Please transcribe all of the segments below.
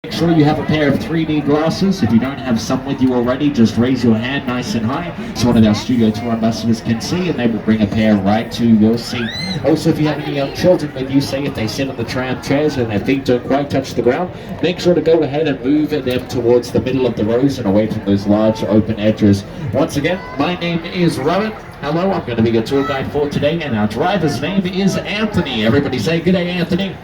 Make sure you have a pair of 3D glasses. If you don't have some with you already, just raise your hand nice and high so one of our studio tour ambassadors can see, and they will bring a pair right to your seat. Also, if you have any young children with you, say if they sit on the tram chairs and their feet don't quite touch the ground, make sure to go ahead and move them towards the middle of the rows and away from those large open edges. Once again, my name is Robert. Hello, I'm going to be your tour guide for today, and our driver's name is Anthony. Everybody say good day, Anthony.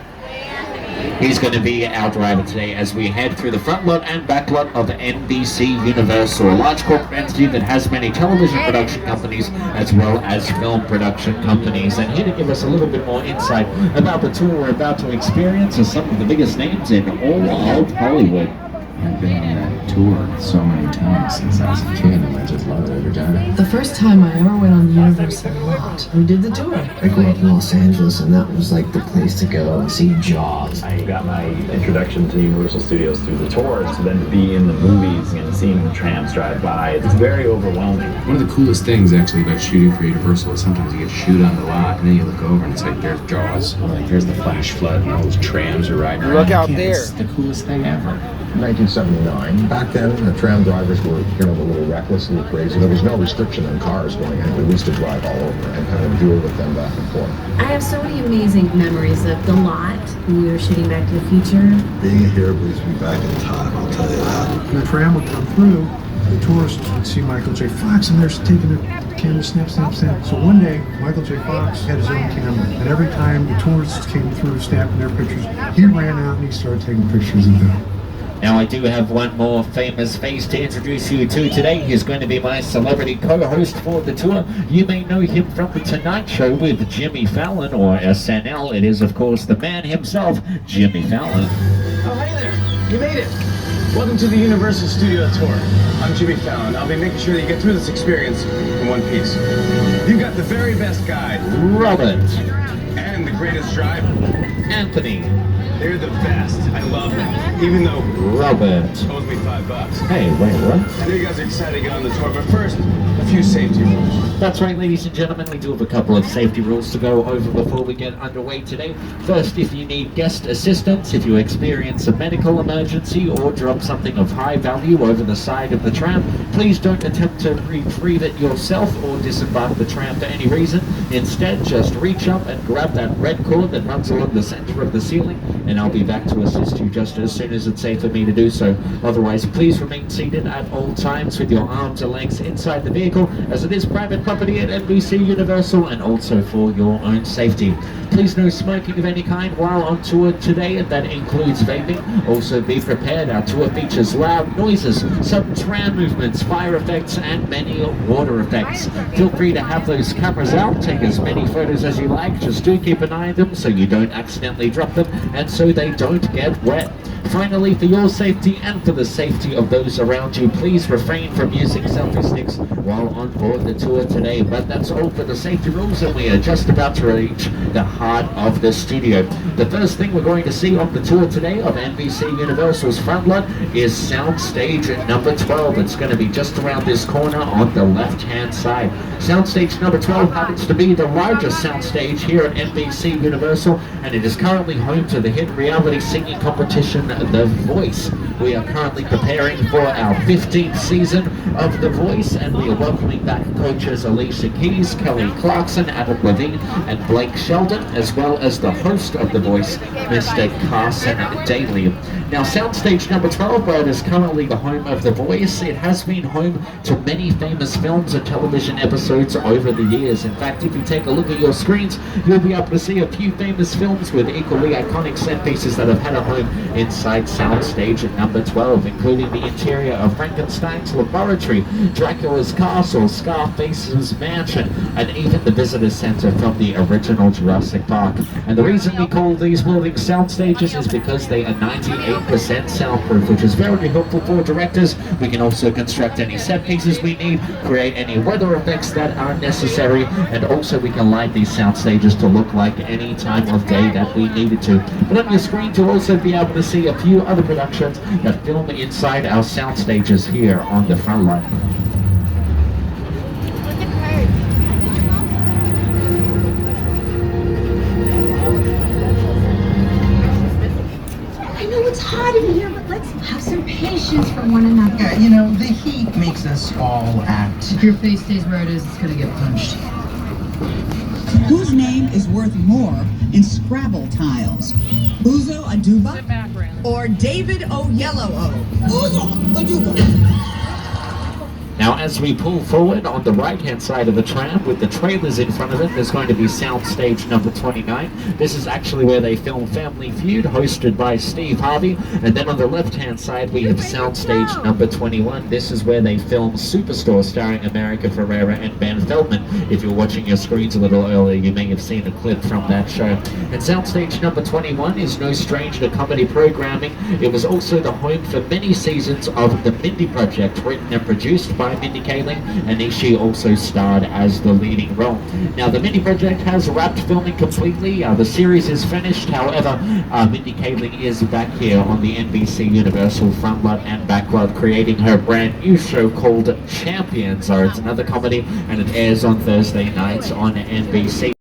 He's going to be our driver today as we head through the front lot and back lot of NBC Universal, a large corporate entity that has many television production companies as well as film production companies. And here to give us a little bit more insight about the tour we're about to experience are some of the biggest names in all of Hollywood. I've been on that tour so many times since I was a kid, and I just love it every time. The first time I ever went on the Universal lot, we did the tour. I grew up in Los Angeles, and that was like the place to go and see Jaws. I got my introduction to Universal Studios through the tours, so then to be in the movies and seeing the trams drive by, it's very overwhelming. One of the coolest things actually about shooting for Universal is sometimes you get to shoot on the lot, and then you look over and it's like there's Jaws, or like there's the flash flood, and all those trams are riding around. Look out there! It's the coolest thing ever. 1979. Back then, the tram drivers were, a little reckless, a little crazy. There was no restriction on cars going anywhere. We used to drive all over and kind of duel with them back and forth. I have so many amazing memories of the lot when we were shooting Back to the Future. Being here brings me back in time, I'll tell you that. When the tram would come through, the tourists would see Michael J. Fox, and they're taking their camera, snap, snap, snap. So one day, Michael J. Fox had his own camera, and every time the tourists came through snapping their pictures, he ran out and he started taking pictures of them. Now I do have one more famous face to introduce you to today. He's going to be my celebrity co-host for the tour. You may know him from The Tonight Show with Jimmy Fallon, or SNL. It is, of course, the man himself, Jimmy Fallon. Oh, hey there. You made it. Welcome to the Universal Studio Tour. I'm Jimmy Fallon. I'll be making sure that you get through this experience in one piece. You've got the very best guide. Robert. And the greatest driver. Anthony. They're the best. I love them. Even though Robert owes me $5. Hey, wait, what? I know you guys are excited to get on the tour, but first, a few safety rules. That's right, ladies and gentlemen, we do have a couple of safety rules to go over before we get underway today. First, if you need guest assistance, if you experience a medical emergency or drop something of high value over the side of the tram, please don't attempt to retrieve it yourself or disembark the tram for any reason. Instead, just reach up and grab that red cord that runs along the center of the ceiling, and I'll be back to assist you just as soon as it's safe for me to do so. Otherwise, please remain seated at all times with your arms and legs inside the vehicle, as it is private property at NBC Universal, and also for your own safety. Please no smoking of any kind while on tour today, and that includes vaping. Also be prepared, our tour features loud noises, sudden tram movements, fire effects, and many water effects. Feel free to have those cameras out, take as many photos as you like, just do keep an eye on them so you don't accidentally drop them, and so they don't get wet. Finally, for your safety and for the safety of those around you, please refrain from using selfie sticks while on board the tour today. But that's all for the safety rules, and we are just about to reach the heart of the studio. The first thing we're going to see on the tour today of NBC Universal's front lot is Soundstage number 12. It's going to be just around this corner on the left-hand side. Soundstage number 12 happens to be the largest soundstage here at NBC Universal, and it is currently home to the hit reality singing competition The Voice. We are currently preparing for our 15th season of The Voice, and we are welcoming back coaches Alicia Keys, Kelly Clarkson, Adam Levine, and Blake Sheldon, as well as the host of The Voice, Mr. Carson Daly. Now, Soundstage number 12, where it is currently the home of The Voice, it has been home to many famous films and television episodes over the years. In fact, if you take a look at your screens, you'll be able to see a few famous films with equally iconic set pieces that have had a home inside Soundstage number 12, including the interior of Frankenstein's laboratory, Dracula's castle, Scarface's mansion, and even the visitor center from the original Jurassic Park. And the reason we call these buildings sound stages is because they are 98% soundproof, which is very helpful for directors. We can also construct any set pieces we need, create any weather effects that are necessary, and also we can light these sound stages to look like any time of day that we needed to. But on your screen, you'll also be able to see a few other productions that film inside our sound stages here on the front line. I know it's hot in here, but let's have some patience for one another. Yeah, you know, the heat makes us all act. If your face stays where it is, it's gonna get punched. Whose name is worth more in Scrabble tiles? Uzo Aduba or David Oyelowo? Uzo Aduba. Now, as we pull forward on the right-hand side of the tram with the trailers in front of it, there's going to be soundstage number 29. This is actually where they film Family Feud, hosted by Steve Harvey. And then on the left-hand side, we have soundstage number 21. This is where they film Superstore, starring America Ferrera and Ben Feldman. If you're watching your screens a little earlier, you may have seen a clip from that show. And soundstage number 21 is no stranger to comedy programming. It was also the home for many seasons of The Mindy Project, written and produced by Mindy Kaling, and she also starred as the leading role. Now, the Mindy Project has wrapped filming completely. The series is finished. However, Mindy Kaling is back here on the NBC Universal frontlot and backlot, creating her brand new show called Champions. It's another comedy, and it airs on Thursday nights on NBC.